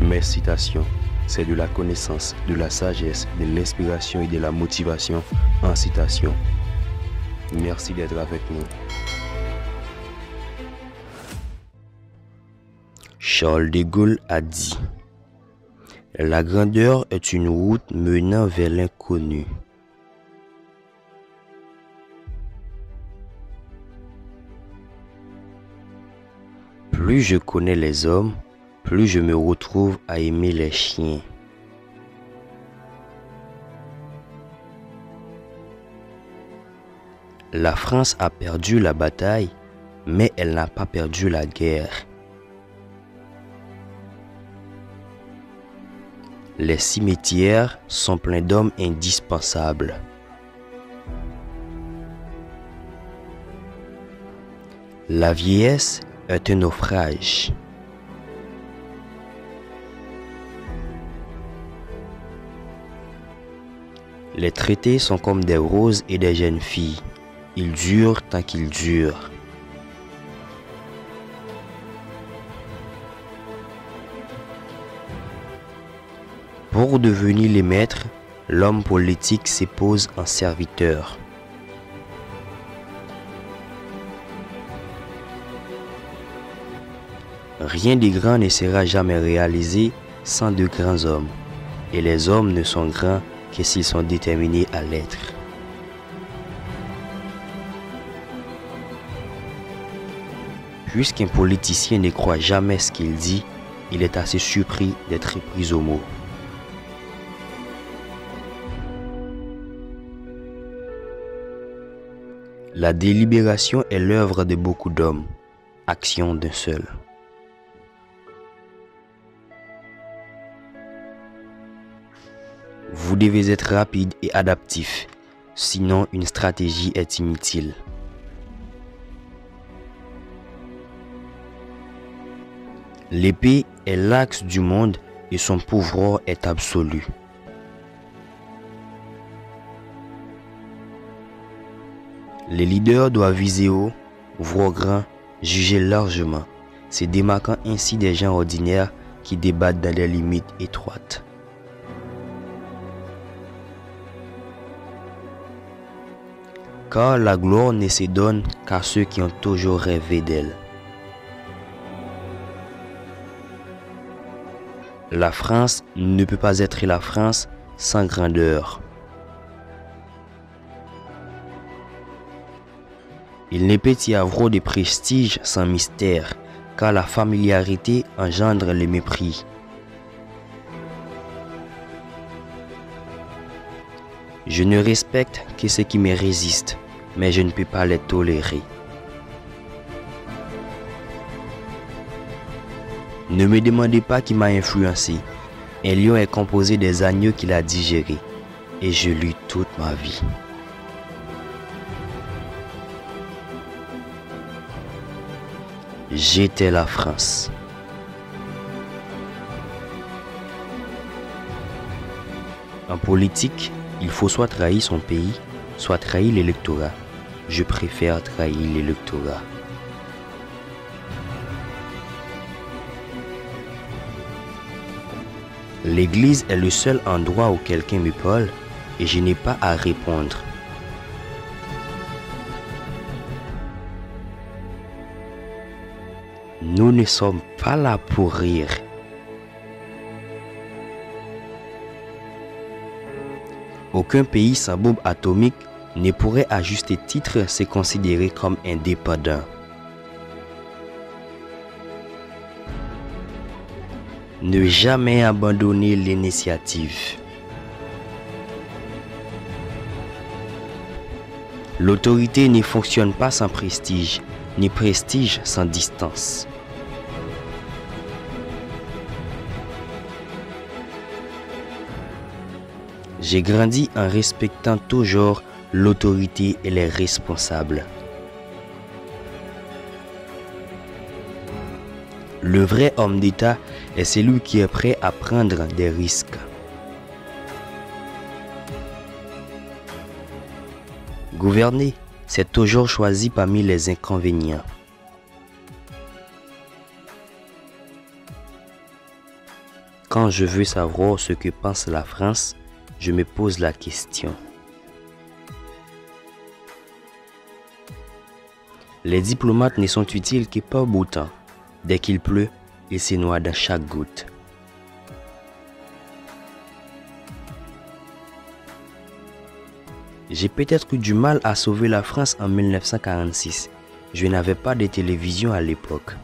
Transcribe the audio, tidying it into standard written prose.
Mes citations, c'est de la connaissance, de la sagesse, de l'inspiration et de la motivation en citation. Merci d'être avec nous. Charles de Gaulle a dit: la grandeur est une route menant vers l'inconnu. Plus je connais les hommes, plus je me retrouve à aimer les chiens. La France a perdu la bataille, mais elle n'a pas perdu la guerre. Les cimetières sont pleins d'hommes indispensables. La vieillesse est un naufrage. Les traités sont comme des roses et des jeunes filles. Ils durent tant qu'ils durent. Pour devenir les maîtres, l'homme politique s'épose en serviteur. Rien de grand ne sera jamais réalisé sans de grands hommes, et les hommes ne sont grands que s'ils sont déterminés à l'être. Puisqu'un politicien ne croit jamais ce qu'il dit, il est assez surpris d'être pris au mot. La délibération est l'œuvre de beaucoup d'hommes, action d'un seul. Vous devez être rapide et adaptif, sinon une stratégie est inutile. L'épée est l'axe du monde et son pouvoir est absolu. Les leaders doivent viser haut, voir grand, juger largement, se démarquant ainsi des gens ordinaires qui débattent dans des limites étroites. Car la gloire ne se donne qu'à ceux qui ont toujours rêvé d'elle. La France ne peut pas être la France sans grandeur. Il ne peut y avoir de prestige sans mystère, car la familiarité engendre le mépris. Je ne respecte que ceux qui me résistent, mais je ne peux pas les tolérer. Ne me demandez pas qui m'a influencé. Un lion est composé des agneaux qu'il a digérés, et je lus toute ma vie. J'étais la France. En politique, il faut soit trahir son pays, soit trahir l'électorat. Je préfère trahir l'électorat. L'église est le seul endroit où quelqu'un me parle et je n'ai pas à répondre. Nous ne sommes pas là pour rire. Aucun pays sans bombe atomique ne pourrait à juste titre se considérer comme indépendant. Ne jamais abandonner l'initiative. L'autorité ne fonctionne pas sans prestige, ni prestige sans distance. J'ai grandi en respectant toujours l'autorité et les responsables. Le vrai homme d'État est celui qui est prêt à prendre des risques. Gouverner, c'est toujours choisi parmi les inconvénients. Quand je veux savoir ce que pense la France, je me pose la question. Les diplomates ne sont utiles que par beau temps. Dès qu'il pleut, ils se noient dans chaque goutte. J'ai peut-être eu du mal à sauver la France en 1946. Je n'avais pas de télévision à l'époque.